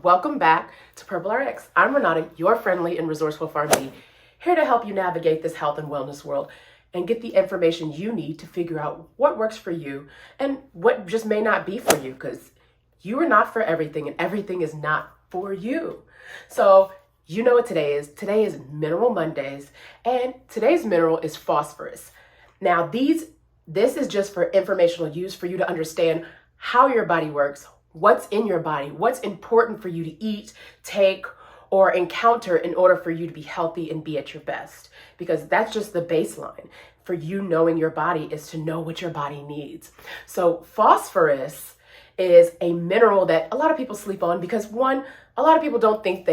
Welcome back to Purple RX. I'm Renata, your friendly and resourceful pharmacy, here to help you navigate this health and wellness world and get the information you need to figure out what works for you and what just may not be for you, because you are not for everything and everything is not for you. So you know what today is. Today is Mineral Mondays, and today's mineral is phosphorus. Now this is just for informational use for you to understand how your body works, what's in your body, what's important for you to eat, take, or encounter in order for you to be healthy and be at your best. Because that's just the baseline for you knowing your body, is to know what your body needs. So phosphorus is a mineral that a lot of people sleep on because, one, a lot of people don't think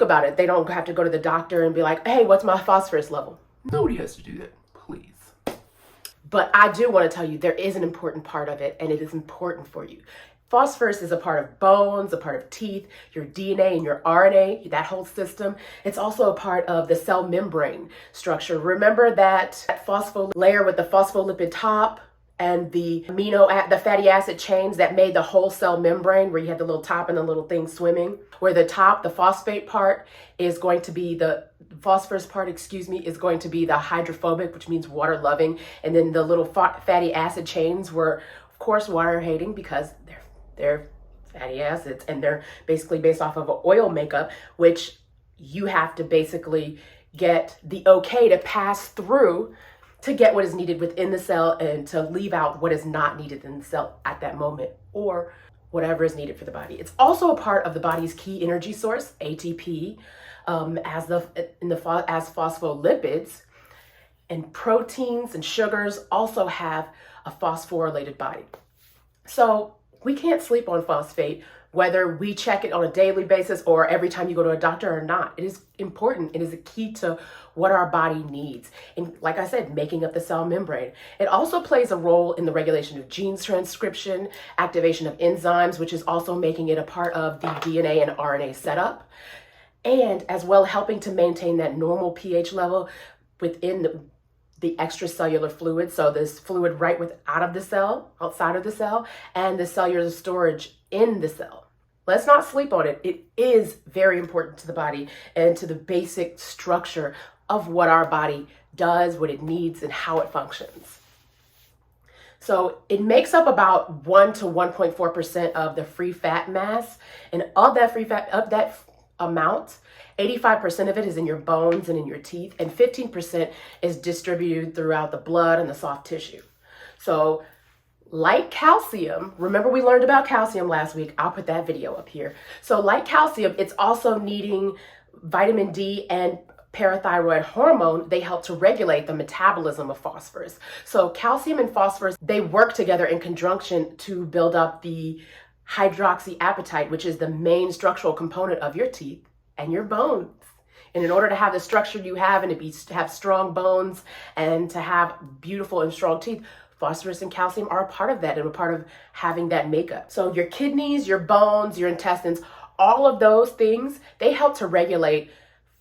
about it. They don't have to go to the doctor and be like, hey, what's my phosphorus level? Nobody has to do that, please. But I do want to tell you there is an important part of it, and it is important for you. Phosphorus is a part of bones, a part of teeth, your DNA and your RNA, that whole system. It's also a part of the cell membrane structure. Remember that phospholipid layer with the phospholipid top and the fatty acid chains that made the whole cell membrane, where you had the little top and the little thing swimming, where the top, the phosphate part, is going to be the phosphorus part, is going to be the hydrophobic, which means water loving. And then the little fatty acid chains were, of course, water hating because they're fatty acids, and they're basically based off of an oil makeup, which you have to basically get the okay to pass through to get what is needed within the cell and to leave out what is not needed in the cell at that moment, or whatever is needed for the body. It's also a part of the body's key energy source, ATP, as phospholipids, and proteins and sugars also have a phosphorylated body. So we can't sleep on phosphate, whether we check it on a daily basis or every time you go to a doctor or not. It is important. It is a key to what our body needs. And like I said, making up the cell membrane. It also plays a role in the regulation of genes transcription, activation of enzymes, which is also making it a part of the DNA and RNA setup, and as well helping to maintain that normal pH level within the extracellular fluid. So this fluid outside of the cell, and the cellular storage in the cell. Let's not sleep on it. It is very important to the body and to the basic structure of what our body does, what it needs, and how it functions. So it makes up about 1 to 1.4% of the free fat mass, and of that amount, 85% of it is in your bones and in your teeth, and 15% is distributed throughout the blood and the soft tissue. So like calcium, remember we learned about calcium last week. I'll put that video up here. So like calcium, it's also needing vitamin D and parathyroid hormone. They help to regulate the metabolism of phosphorus. So calcium and phosphorus, they work together in conjunction to build up the hydroxyapatite, which is the main structural component of your teeth and your bones. And in order to have the structure you have and to have strong bones and to have beautiful and strong teeth, phosphorus and calcium are a part of that and a part of having that makeup. So your kidneys, your bones, your intestines, all of those things, they help to regulate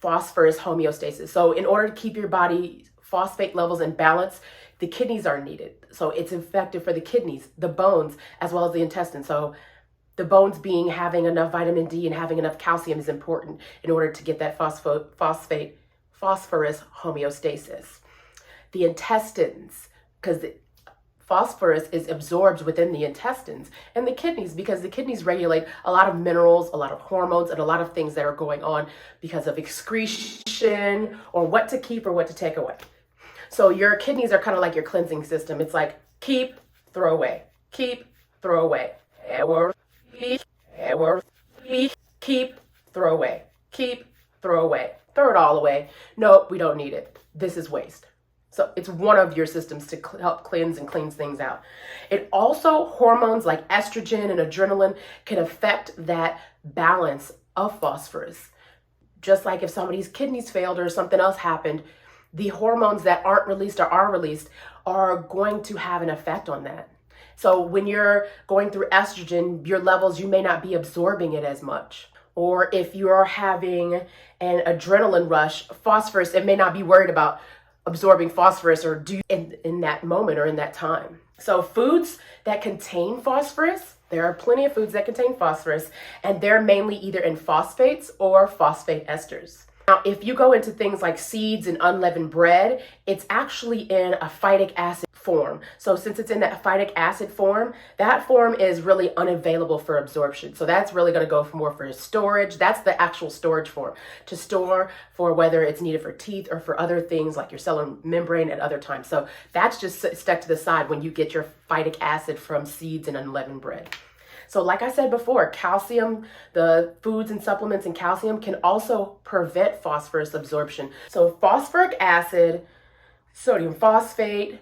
phosphorus homeostasis. So in order to keep your body phosphate levels in balance, the kidneys are needed. So it's effective for the kidneys, the bones, as well as the intestines. So the bones having enough vitamin D and having enough calcium is important in order to get that phosphorus homeostasis. The intestines, because the phosphorus is absorbed within the intestines, and the kidneys, because the kidneys regulate a lot of minerals, a lot of hormones, and a lot of things that are going on because of excretion or what to keep or what to take away. So your kidneys are kind of like your cleansing system. It's like keep, throw away, keep, throw away. Keep, throw away, keep, throw away, throw it all away. Nope, we don't need it. This is waste. So it's one of your systems to help cleanse and cleanse things out. It also, hormones like estrogen and adrenaline can affect that balance of phosphorus. Just like if somebody's kidneys failed or something else happened, the hormones that aren't released or are released are going to have an effect on that. So when you're going through estrogen, your levels, you may not be absorbing it as much. Or if you're having an adrenaline rush, phosphorus, it may not be worried about absorbing phosphorus or in that moment or in that time. So foods that contain phosphorus There are plenty of foods that contain phosphorus, and they're mainly either in phosphates or phosphate esters. Now, if you go into things like seeds and unleavened bread, it's actually in a phytic acid form. So since it's in that phytic acid form, that form is really unavailable for absorption. So that's really going to go for more for storage. That's the actual storage form, to store for whether it's needed for teeth or for other things like your cellular membrane at other times. So that's just stuck to the side when you get your phytic acid from seeds and unleavened bread. So like I said before, calcium, the foods and supplements and calcium can also prevent phosphorus absorption. So phosphoric acid, sodium phosphate,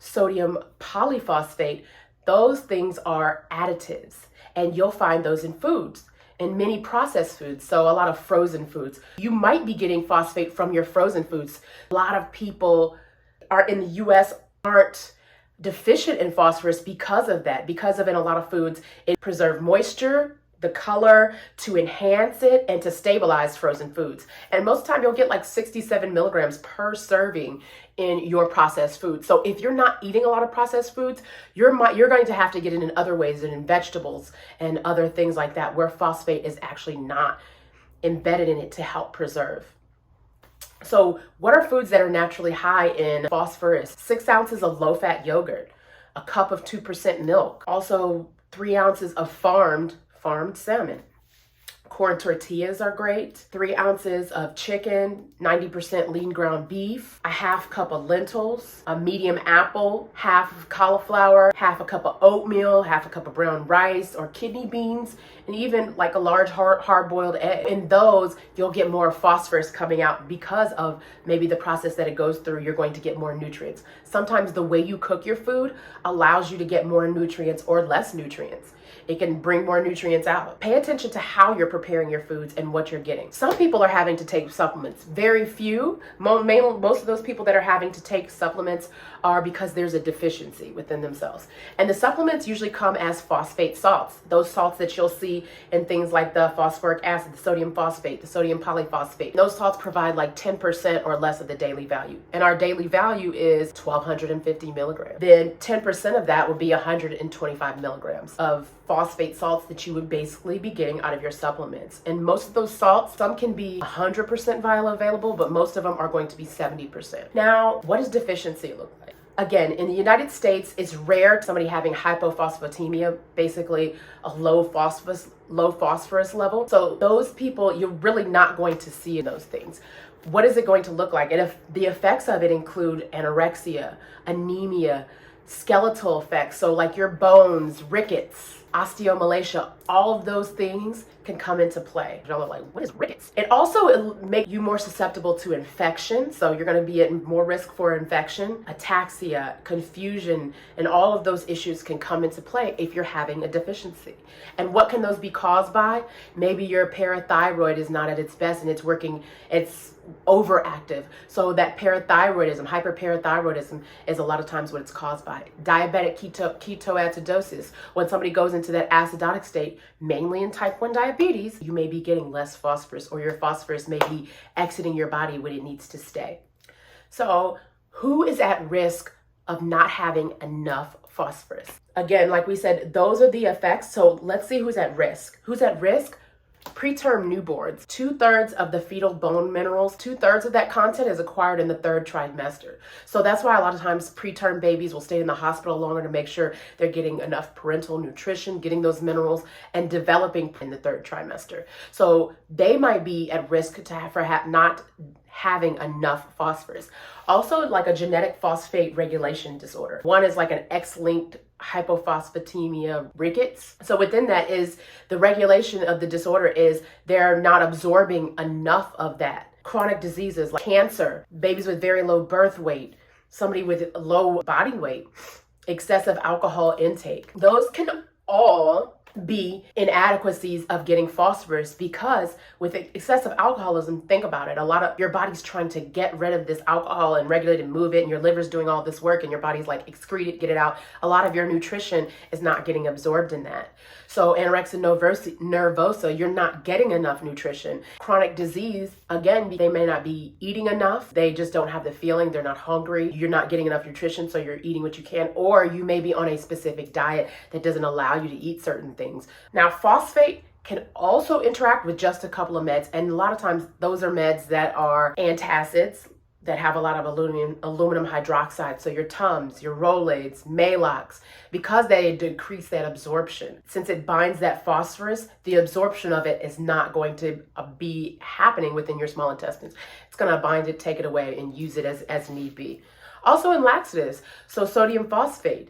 sodium polyphosphate, those things are additives, and you'll find those in foods, in many processed foods. So a lot of frozen foods. You might be getting phosphate from your frozen foods. A lot of people are in the US aren't deficient in phosphorus because of that, because of in a lot of foods, it preserves moisture, the color, to enhance it and to stabilize frozen foods. And most of the time you'll get like 67 milligrams per serving in your processed food. So if you're not eating a lot of processed foods, you're going to have to get it in other ways, and in vegetables and other things like that, where phosphate is actually not embedded in it to help preserve. So what are foods that are naturally high in phosphorus? 6 ounces of low-fat yogurt, a cup of 2% milk, also 3 ounces of farmed salmon. Corn tortillas are great. 3 ounces of chicken, 90% lean ground beef, a half cup of lentils, a medium apple, half of cauliflower, half a cup of oatmeal, half a cup of brown rice or kidney beans, and even like a large hard-boiled egg. In those, you'll get more phosphorus coming out because of maybe the process that it goes through. You're going to get more nutrients. Sometimes the way you cook your food allows you to get more nutrients or less nutrients. It can bring more nutrients out. Pay attention to how you're preparing your foods and what you're getting. Some people are having to take supplements. Very few. Most of those people that are having to take supplements are because there's a deficiency within themselves. And the supplements usually come as phosphate salts. Those salts that you'll see in things like the phosphoric acid, the sodium phosphate, the sodium polyphosphate. Those salts provide like 10% or less of the daily value. And our daily value is 1,250 milligrams. Then 10% of that would be 125 milligrams of phosphate salts that you would basically be getting out of your supplements. And most of those salts, some can be 100% bioavailable, but most of them are going to be 70%. Now, what does deficiency look like? Again, in the United States, it's rare somebody having hypophosphatemia, basically a low phosphorus level. So those people, you're really not going to see those things. What is it going to look like? And if the effects of it include anorexia, anemia, skeletal effects, so like your bones, rickets, osteomalacia, all of those things can come into play. Y'all are like, what is rickets? It also makes you more susceptible to infection. So you're going to be at more risk for infection, ataxia, confusion, and all of those issues can come into play if you're having a deficiency. And what can those be caused by? Maybe your parathyroid is not at its best and it's overactive. So that parathyroidism, hyperparathyroidism is a lot of times what it's caused by. Diabetic ketoacidosis, when somebody goes into that acidotic state, mainly in type 1 diabetes, you may be getting less phosphorus, or your phosphorus may be exiting your body when it needs to stay. So who is at risk of not having enough phosphorus? Again, like we said, those are the effects. So let's see who's at risk. Who's at risk? Preterm newborns. 2/3 of the fetal bone minerals, 2/3 of that content is acquired in the 3rd trimester. So that's why a lot of times preterm babies will stay in the hospital longer to make sure they're getting enough parental nutrition, getting those minerals, and developing in the 3rd trimester. So they might be at risk for not having enough phosphorus. Also, like a genetic phosphate regulation disorder. One is like an X-linked hypophosphatemia rickets. So within that is the regulation of the disorder is they're not absorbing enough of that. Chronic diseases like cancer, babies with very low birth weight, somebody with low body weight, excessive alcohol intake. Those can all be inadequacies of getting phosphorus, because with excessive alcoholism, think about it, a lot of your body's trying to get rid of this alcohol and regulate and move it, and your liver's doing all this work, and your body's like excrete it, get it out. A lot of your nutrition is not getting absorbed in that. So anorexia nervosa, you're not getting enough nutrition. Chronic disease, again, they may not be eating enough, they just don't have the feeling, they're not hungry, you're not getting enough nutrition, so you're eating what you can, or you may be on a specific diet that doesn't allow you to eat certain things. Now, phosphate can also interact with just a couple of meds, and a lot of times those are meds that are antacids that have a lot of aluminum hydroxide. So your Tums, your Rolaids, Maalox, because they decrease that absorption. Since it binds that phosphorus, the absorption of it is not going to be happening within your small intestines. It's going to bind it, take it away, and use it as need be. Also in laxatives, so sodium phosphate.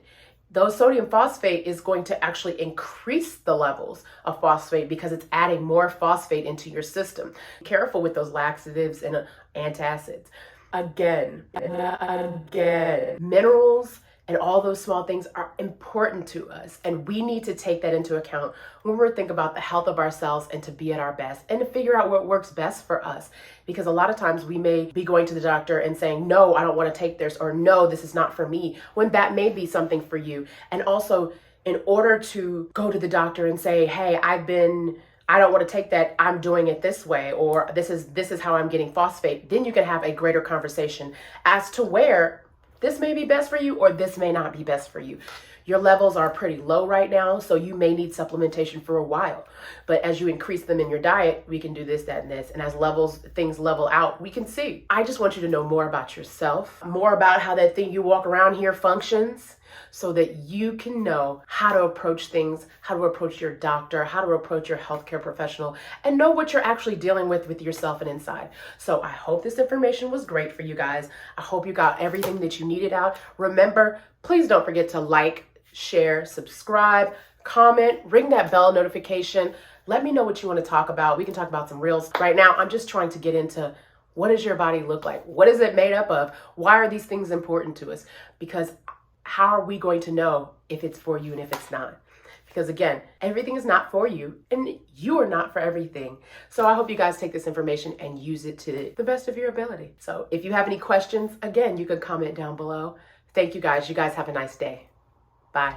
Though sodium phosphate is going to actually increase the levels of phosphate because it's adding more phosphate into your system. Be careful with those laxatives and antacids. Again, minerals and all those small things are important to us, and we need to take that into account when we're thinking about the health of ourselves and to be at our best and to figure out what works best for us. Because a lot of times we may be going to the doctor and saying, no, I don't want to take this, or no, this is not for me, when that may be something for you. And also, in order to go to the doctor and say, hey, I don't want to take that, I'm doing it this way, or this is how I'm getting phosphate, then you can have a greater conversation as to where this may be best for you or this may not be best for you. Your levels are pretty low right now, so you may need supplementation for a while. But as you increase them in your diet, we can do this, that, and this. And as things level out, we can see. I just want you to know more about yourself, more about how that thing you walk around here functions, so that you can know how to approach things, how to approach your doctor, how to approach your healthcare professional, and know what you're actually dealing with yourself and inside. So I hope this information was great for you guys. I hope you got everything that you needed out. Remember, please don't forget to like, share, subscribe, comment, ring that bell notification. Let me know what you want to talk about. We can talk about some reels. Right now, I'm just trying to get into what does your body look like? What is it made up of? Why are these things important to us? Because how are we going to know if it's for you and if it's not? Because again, everything is not for you and you are not for everything. So I hope you guys take this information and use it to the best of your ability. So if you have any questions, again, you can comment down below. Thank you guys. You guys have a nice day. Bye.